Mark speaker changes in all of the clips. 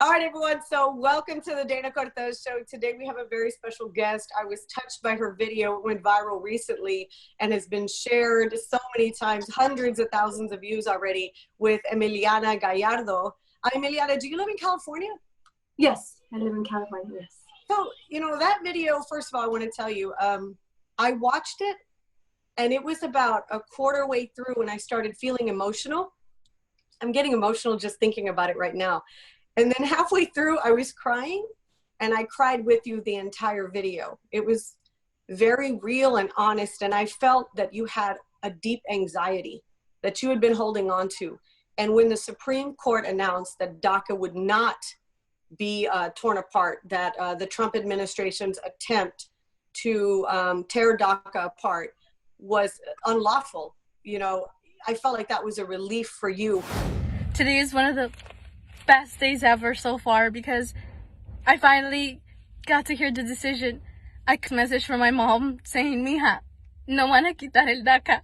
Speaker 1: All right, everyone. So welcome to the Dana Cortez Show. Today we have a very special guest. I was touched by her video. It went viral recently and has been shared so many times, hundreds of thousands of views already, with Emiliana Gallardo. Emiliana, do you live in California?
Speaker 2: Yes, I live in California, yes.
Speaker 1: So, that video, first of all, I want to tell you, I watched it and it was about a quarter way through when I started feeling emotional. I'm getting emotional just thinking about it right now. And then halfway through, I was crying, and I cried with you the entire video. It was very real and honest, and I felt that you had a deep anxiety that you had been holding on to. And when the Supreme Court announced that DACA would not be torn apart, that the Trump administration's attempt to tear DACA apart was unlawful, I felt like that was a relief for you.
Speaker 3: Today is one of the best days ever so far because I finally got to hear the decision. I got a message from my mom saying, "Mija, no van a quitar el DACA."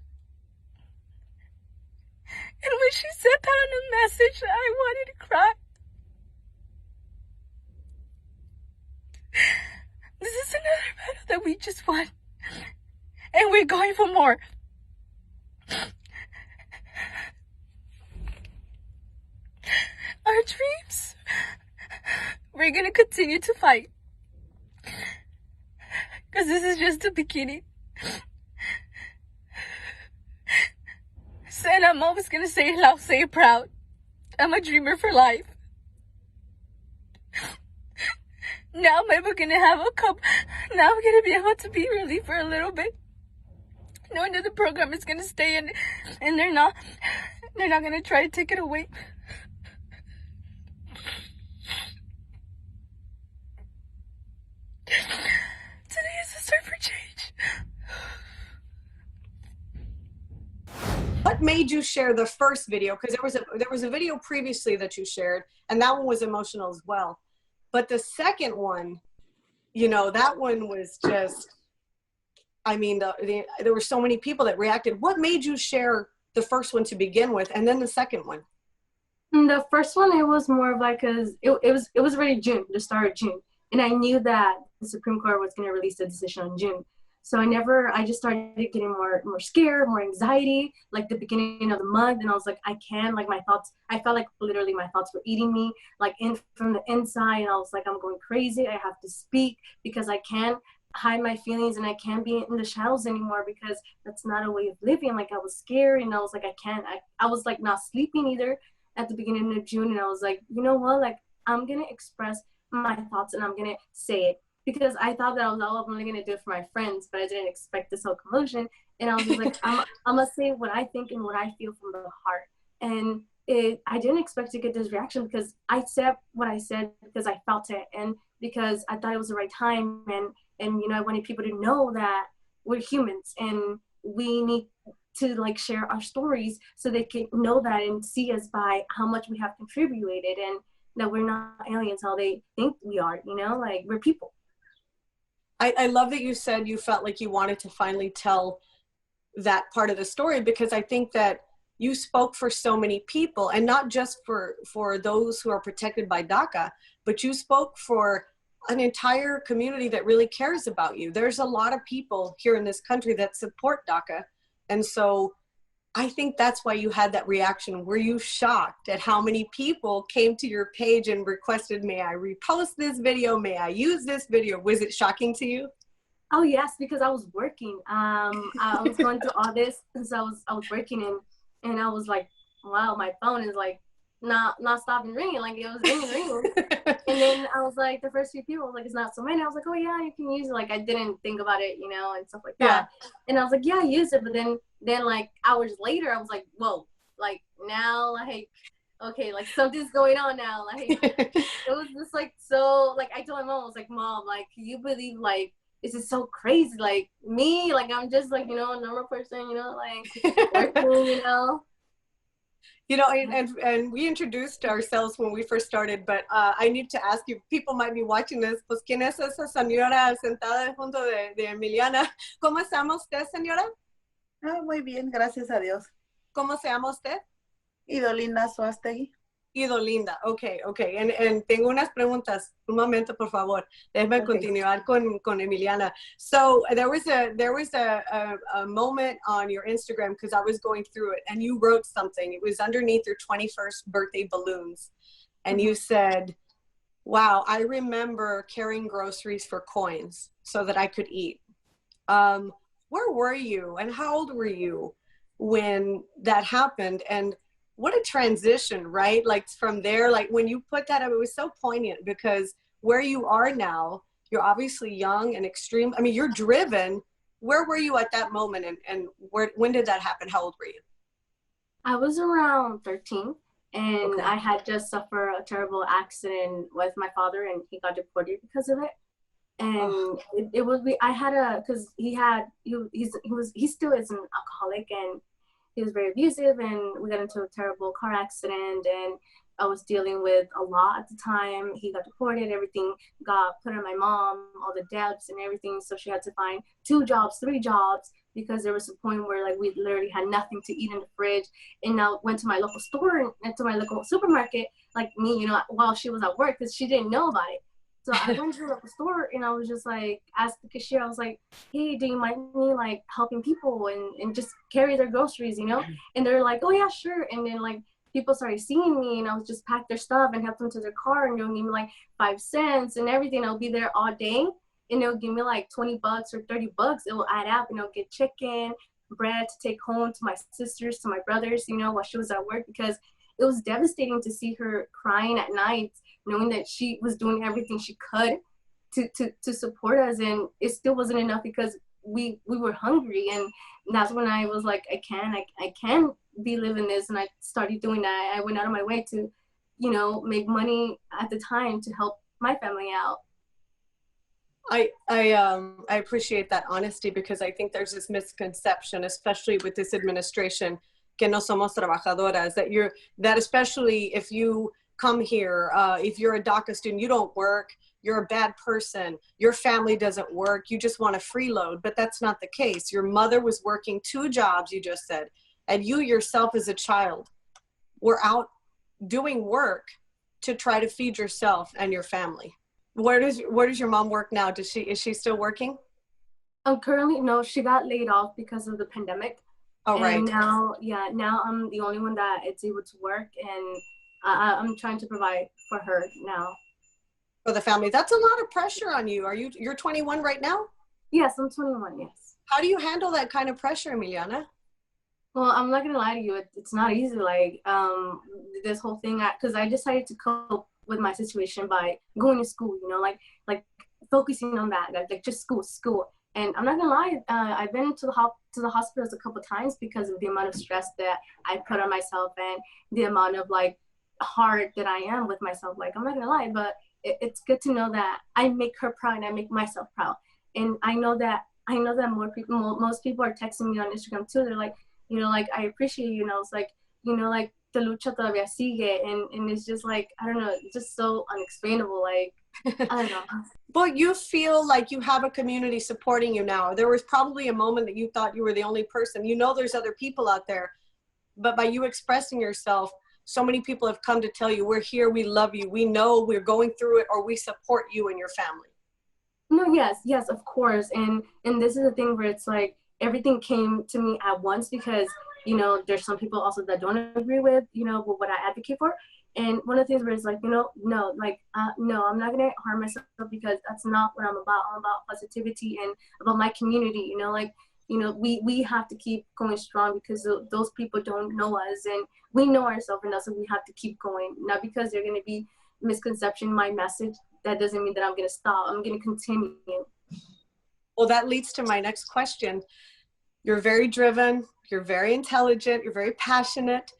Speaker 3: And when she said that on the message, I wanted to cry. This is another battle that we just won, and we're going for more. Our dreams, we're gonna continue to fight, because this is just the beginning. And I'm always gonna say it loud, say it proud. I'm a dreamer for life. Now maybe we're gonna have a cup. Now we're gonna be able to be relieved for a little bit, knowing that the program is gonna stay in, and they're not gonna try to take it away. Today is a start for change.
Speaker 1: What made you share the first video? Because there was a video previously that you shared, and that one was emotional as well. But the second one, that one was just, there were so many people that reacted. What made you share the first one to begin with, and then the second one?
Speaker 2: The first one, it was more of like, it was already June, the start of June. And I knew that the Supreme Court was going to release the decision in June. So I just started getting more scared, more anxiety, like the beginning of the month. And I was like, I felt like literally my thoughts were eating me, like from the inside. And I was like, I'm going crazy. I have to speak because I can't hide my feelings and I can't be in the shadows anymore because that's not a way of living. Like I was scared and I was like, I was like not sleeping either at the beginning of June. And I was like, you know what, like I'm going to express my thoughts and I'm going to say it. Because I thought that I was only going to do it for my friends, but I didn't expect this whole commotion. And I was just like, I'm going to say what I think and what I feel from the heart. And I didn't expect to get this reaction because I said what I said because I felt it and because I thought it was the right time. And I wanted people to know that we're humans and we need to like share our stories so they can know that and see us by how much we have contributed and that we're not aliens, how they think we are, like we're people.
Speaker 1: I love that you said you felt like you wanted to finally tell that part of the story, because I think that you spoke for so many people, and not just for those who are protected by DACA, but you spoke for an entire community that really cares about you. There's a lot of people here in this country that support DACA. And so I think that's why you had that reaction. Were you shocked at how many people came to your page and requested, may I repost this video? May I use this video? Was it shocking to you?
Speaker 2: Oh yes, because I was working. I was going through all this because I was working and I was like, wow, my phone is like not stopping ringing, like it was ringing. And then I was like, the first few people, like, it's not so many. I was like, oh yeah, you can use it. Like I didn't think about it, and stuff like that. Yeah. And I was like, yeah, I use it. But then like hours later, I was like, whoa, like now, like, okay, like something's going on now. Like it was just like, so like I told my mom, I was like, Mom, like, can you believe like this is so crazy? Like me, like I'm just like, a normal person, like working,
Speaker 1: And we introduced ourselves when we first started, but I need to ask you, people might be watching this, pues, ¿quién es esa señora sentada junto de Emiliana? ¿Cómo se llama usted, señora?
Speaker 4: Muy bien, gracias a Dios.
Speaker 1: ¿Cómo se llama usted?
Speaker 4: Idolinda Suastegui.
Speaker 1: Idolinda, okay. And tengo unas preguntas. Un momento, por favor. Déjame continuar con Emiliana. So there was a moment on your Instagram, because I was going through it, and you wrote something. It was underneath your 21st birthday balloons. And you said, wow, I remember carrying groceries for coins so that I could eat. Where were you and how old were you when that happened? And what a transition, right? Like from there, like when you put that up, it was so poignant, because where you are now, you're obviously young and extreme. I mean, you're driven. Where were you at that moment, and when did that happen? How old were you?
Speaker 2: I was around 13, and I had just suffered a terrible accident with my father, and he got deported because of it. And it was, I had because he still is an alcoholic, and he was very abusive, and we got into a terrible car accident, and I was dealing with a lot at the time. He got deported, everything got put on my mom, all the debts and everything. So she had to find 2 jobs, 3 jobs, because there was a point where like we literally had nothing to eat in the fridge. And I went to my local store and to my local supermarket, like me, you know, while she was at work, because she didn't know about it. So I went to the local store, and I was just like, asked the cashier, I was like, hey, do you mind me like helping people and just carry their groceries, you know? And they're like, oh yeah, sure. And then like people started seeing me, and I would just pack their stuff and help them to their car, and they'll give me like 5 cents and everything. I'll be there all day, and they'll give me like $20 or $30. It will add up, and I'll get chicken, bread to take home to my sisters, to my brothers, you know, while she was at work, because it was devastating to see her crying at night, knowing that she was doing everything she could to support us, and it still wasn't enough, because we were hungry. And that's when I was like, I can be living this. And I started doing that. I went out of my way to, you know, make money at the time to help my family out.
Speaker 1: I appreciate that honesty, because I think there's this misconception, especially with this administration, que no somos trabajadoras, that especially if you come here, if you're a DACA student, you don't work, you're a bad person, your family doesn't work, you just want to freeload. But that's not the case. Your mother was working 2 jobs, you just said, and you yourself as a child were out doing work to try to feed yourself and your family. Where does your mom work now? Is she still working?
Speaker 2: Currently, no, she got laid off because of the pandemic.
Speaker 1: Oh, right.
Speaker 2: And now I'm the only one that is able to work, and I'm trying to provide for her now.
Speaker 1: For the family. That's a lot of pressure on you. You're 21 right now?
Speaker 2: Yes, I'm 21, yes.
Speaker 1: How do you handle that kind of pressure, Emiliana?
Speaker 2: Well, I'm not gonna lie to you, it's not easy. Like this whole thing, because I decided to cope with my situation by going to school, you know, like focusing on that, like just school. And I'm not gonna lie, I've been to the hospitals a couple times because of the amount of stress that I put on myself, and the amount of like hard that I am with myself. Like, I'm not gonna lie, but it's good to know that I make her proud and I make myself proud. And I know that most people are texting me on Instagram too. They're like, you know, like, I appreciate you. And I was like, you know, like, the lucha todavía sigue. And it's just like, I don't know, it's just so unexplainable. Like, I don't know.
Speaker 1: But you feel like you have a community supporting you now. There was probably a moment that you thought you were the only person. You know, there's other people out there, but by you expressing yourself, so many people have come to tell you, we're here, we love you, we know we're going through it, or we support you and your family.
Speaker 2: No, yes, of course. And this is the thing where it's like, everything came to me at once, because, you know, there's some people also that don't agree with, you know, what I advocate for. And one of the things where it's like, you know, no, I'm not going to harm myself, because that's not what I'm about. I'm about positivity and about my community, you know, like, you know, we have to keep going strong, because those people don't know us, and we know ourselves enough, so we have to keep going. Not because they're going to be misconception my message, that doesn't mean that I'm going to stop. I'm going to continue.
Speaker 1: Well, that leads to my next question. You're very driven, you're very intelligent, you're very passionate.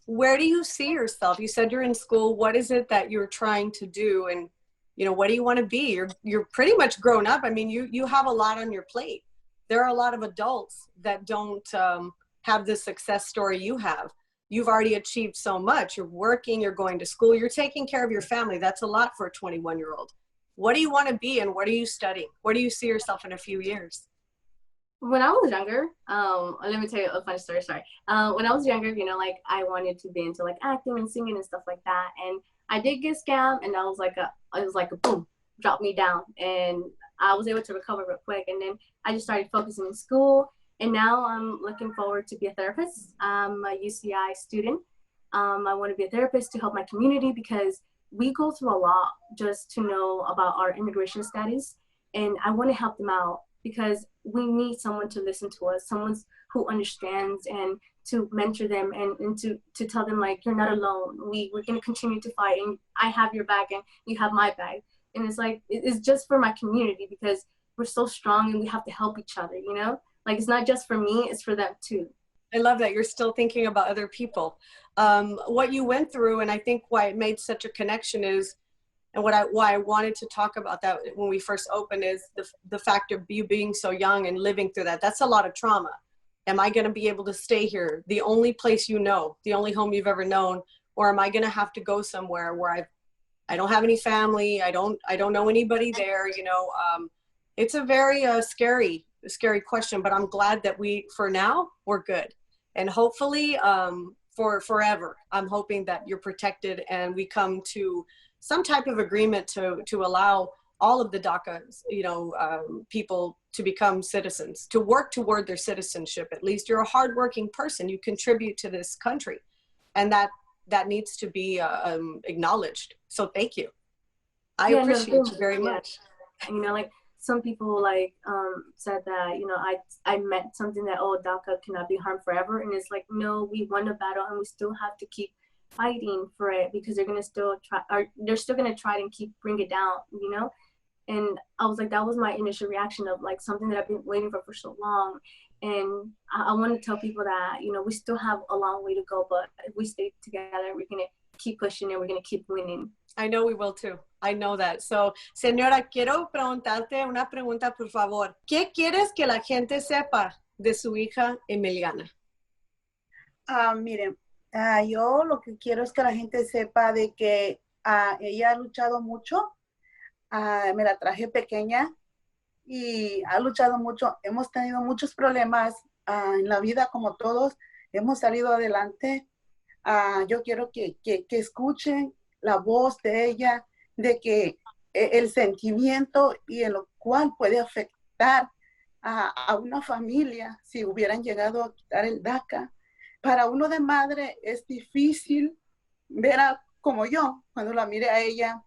Speaker 1: Where do you see yourself? You said you're in school. What is it that you're trying to do? And, you know, what do you want to be? You're pretty much grown up. I mean, you have a lot on your plate. There are a lot of adults that don't have the success story you have. You've already achieved so much. You're working, you're going to school, you're taking care of your family. That's a lot for a 21-year-old. What do you want to be, and what are you studying? Where do you see yourself in a few years?
Speaker 2: When I was younger, let me tell you a funny story. Sorry. When I was younger, you know, like I wanted to be into like acting and singing and stuff like that, and I did get scammed, and it was like a boom, dropped me down, and I was able to recover real quick, and then I just started focusing in school, and now I'm looking forward to be a therapist. I'm a UCI student. I want to be a therapist to help my community because we go through a lot just to know about our immigration status, and I want to help them out because we need someone to listen to us, someone who understands and to mentor them and to tell them like you're not alone. We're gonna continue to fight and I have your back and you have my back. And it's like it's just for my community because we're so strong and we have to help each other, you know? Like it's not just for me, it's for them too.
Speaker 1: I love that you're still thinking about other people. What you went through, and I think why it made such a connection is, and why I wanted to talk about that when we first opened is the fact of you being so young and living through that. That's a lot of trauma. Am I going to be able to stay here, the only place you know, the only home you've ever known, or am I going to have to go somewhere where I don't have any family, I don't know anybody there, you know? It's a very scary question, but I'm glad that for now, we're good. And hopefully for forever, I'm hoping that you're protected and we come to some type of agreement to allow all of the DACA, you know, people to become citizens, to work toward their citizenship. At least you're a hardworking person. You contribute to this country, and that needs to be acknowledged. So thank you. I appreciate you very much.
Speaker 2: You know, like some people like said that, you know, I meant something that, oh, DACA cannot be harmed forever. And it's like, no, we won a battle and we still have to keep fighting for it because they're still gonna try and keep bring it down, you know. And I was like, that was my initial reaction of like something that I've been waiting for so long. And I want to tell people that, you know, we still have a long way to go, but if we stay together, we're gonna keep pushing and we're gonna keep winning.
Speaker 1: I know we will too. I know that. So, señora, quiero preguntarte una pregunta, por favor. ¿Qué quieres que la gente sepa de su hija Emiliana?
Speaker 4: Miren, yo lo que quiero es que la gente sepa de que ella ha luchado mucho. Me la traje pequeña y ha luchado mucho. Hemos tenido muchos problemas en la vida como todos. Hemos salido adelante. Yo quiero que escuchen la voz de ella, de que el sentimiento y en lo cual puede afectar a una familia si hubieran llegado a quitar el DACA. Para uno de madre es difícil ver como yo, cuando la miré a ella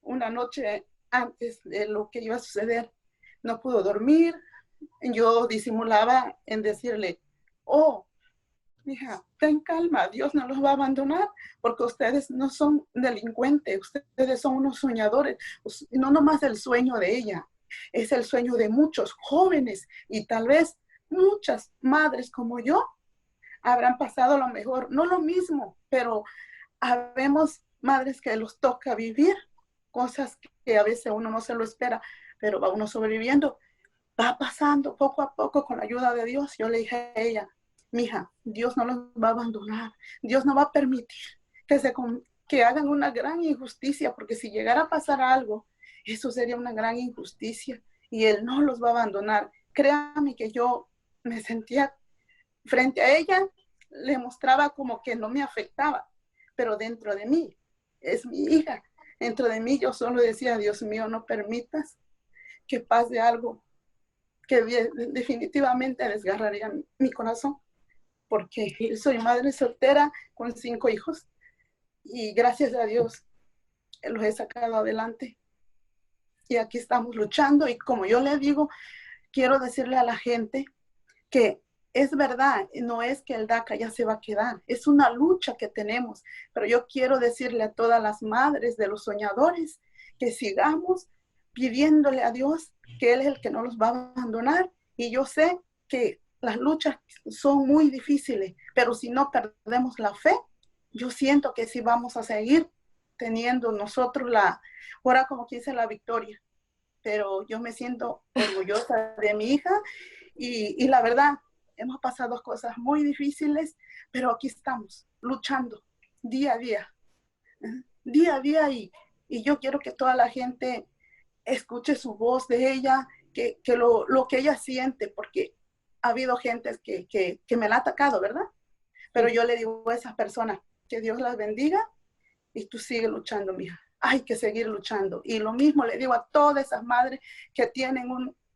Speaker 4: una noche antes de lo que iba a suceder, no pudo dormir. Yo disimulaba en decirle, oh, mija, ten calma, Dios no los va a abandonar porque ustedes no son delincuentes, ustedes son unos soñadores. No nomás el sueño de ella, es el sueño de muchos jóvenes y tal vez muchas madres como yo habrán pasado a lo mejor, no lo mismo, pero habemos madres que los toca vivir cosas que a veces uno no se lo espera, pero va uno sobreviviendo. Va pasando poco a poco con la ayuda de Dios. Yo le dije a ella, mija, Dios no los va a abandonar. Dios no va a permitir que hagan una gran injusticia, porque si llegara a pasar algo, eso sería una gran injusticia y Él no los va a abandonar. Créame que yo me sentía frente a ella, le mostraba como que no me afectaba, pero dentro de mí es mi hija. Dentro de mí yo solo decía, Dios mío, no permitas que pase algo que definitivamente desgarraría mi corazón, porque soy madre soltera con 5 hijos y gracias a Dios los he sacado adelante. Y aquí estamos luchando y como yo le digo, quiero decirle a la gente que es verdad, no es que el DACA ya se va a quedar, es una lucha que tenemos, pero yo quiero decirle a todas las madres de los soñadores que sigamos pidiéndole a Dios que Él es el que no los va a abandonar. Y yo sé que las luchas son muy difíciles, pero si no perdemos la fe, yo siento que sí vamos a seguir teniendo nosotros ahora como quien dice, la victoria. Pero yo me siento orgullosa de mi hija y la verdad, hemos pasado cosas muy difíciles, pero aquí estamos, luchando día a día, y yo quiero que toda la gente escuche su voz de ella, que lo que ella siente, porque ha habido gente que me la ha atacado, ¿verdad? Pero yo le digo a esas personas, que Dios las bendiga y tú sigues luchando, mija. Hay que seguir luchando. Y lo mismo le digo a todas esas madres que tienen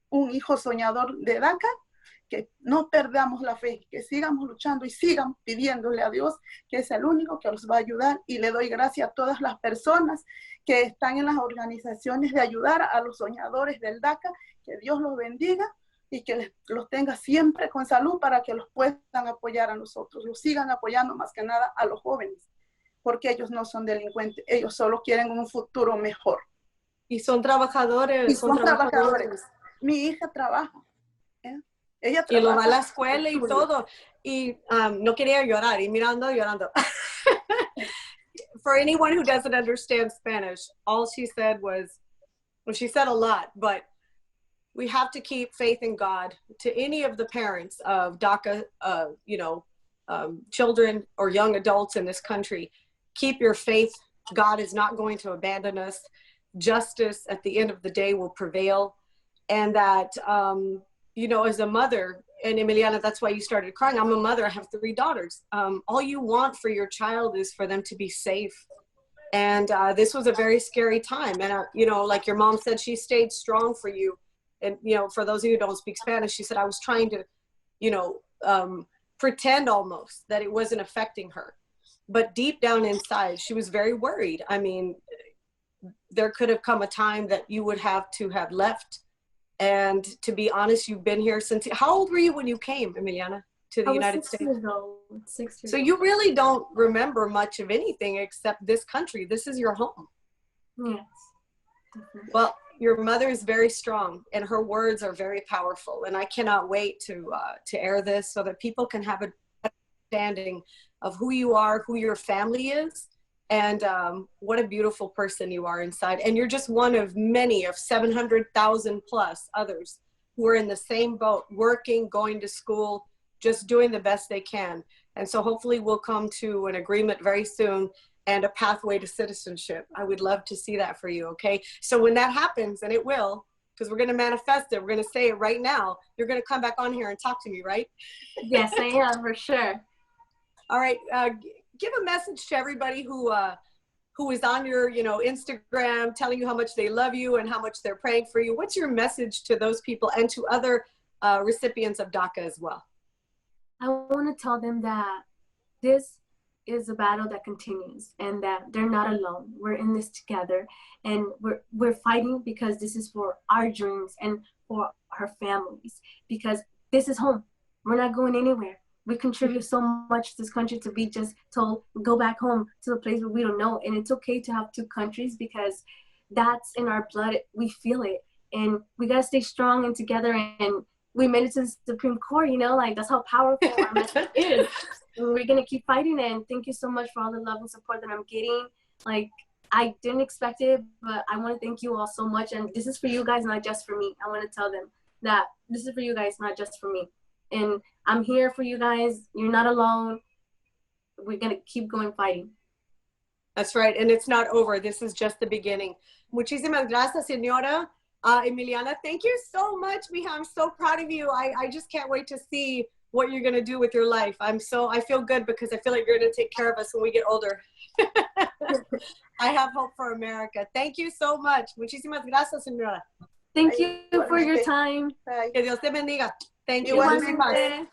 Speaker 4: un hijo soñador de DACA, que no perdamos la fe, que sigamos luchando y sigan pidiéndole a Dios, que es el único que los va a ayudar. Y le doy gracias a todas las personas que están en las organizaciones de ayudar a los soñadores del DACA, que Dios los bendiga y que los tenga siempre con salud para que los puedan apoyar a nosotros, los sigan apoyando más que nada a los jóvenes, porque ellos no son delincuentes, ellos solo quieren un futuro mejor.
Speaker 1: Y son trabajadores.
Speaker 4: Y son trabajadores. Mi hija trabaja. Ella trabaja.
Speaker 1: Y lo va a la escuela y todo. Y no quería llorar, y mirando, llorando. For anyone who doesn't understand Spanish, all she said was, well, she said a lot, but we have to keep faith in God. To any of the parents of DACA, children or young adults in this country, keep your faith. God is not going to abandon us. Justice at the end of the day will prevail. And that, as a mother, and Emiliana, that's why you started crying. I'm a mother, I have 3 daughters. All you want for your child is for them to be safe. And this was a very scary time. And, like your mom said, she stayed strong for you. And, for those of you who don't speak Spanish, she said, I was trying to, pretend almost that it wasn't affecting her. But deep down inside, she was very worried. I mean, there could have come a time that you would have to have left. And to be honest, you've been here since, how old were you when you came, Emiliana, to the United States?
Speaker 2: 6 years old. 6 years
Speaker 1: so you really don't remember much of anything except this country. This is your home.
Speaker 2: Yes. Definitely.
Speaker 1: Well, your mother is very strong and her words are very powerful. And I cannot wait to air this so that people can have an understanding of who you are, who your family is, and what a beautiful person you are inside. And you're just one of many of 700,000 plus others who are in the same boat, working, going to school, just doing the best they can. And so hopefully we'll come to an agreement very soon and a pathway to citizenship. I would love to see that for you, okay? So when that happens, and it will, because we're gonna manifest it, we're gonna say it right now, you're gonna come back on here and talk to me, right?
Speaker 2: Yes, I am, for sure.
Speaker 1: All right, give a message to everybody who is on your, Instagram, telling you how much they love you and how much they're praying for you. What's your message to those people and to other recipients of DACA as well?
Speaker 2: I want to tell them that this is a battle that continues and that they're not alone. We're in this together, and we're fighting because this is for our dreams and for our families, because this is home. We're not going anywhere. We contribute so much to this country to be just told, go back home to the place where we don't know. And it's okay to have 2 countries because that's in our blood. We feel it. And we got to stay strong and together. And we made it to the Supreme Court, that's how powerful our message is. And we're going to keep fighting it. And thank you so much for all the love and support that I'm getting. I didn't expect it, but I want to thank you all so much. And this is for you guys, not just for me. I want to tell them that this is for you guys, not just for me. And I'm here for you guys. You're not alone. We're going to keep going fighting.
Speaker 1: That's right. And it's not over. This is just the beginning. Muchísimas gracias, señora. Emiliana, thank you so much, mija. I'm so proud of you. I just can't wait to see what you're going to do with your life. I feel good because I feel like you're going to take care of us when we get older. I have hope for America. Thank you so much. Muchísimas gracias, señora.
Speaker 2: Thank you for your time.
Speaker 1: Que Dios te bendiga. Thank you.
Speaker 4: Igualmente.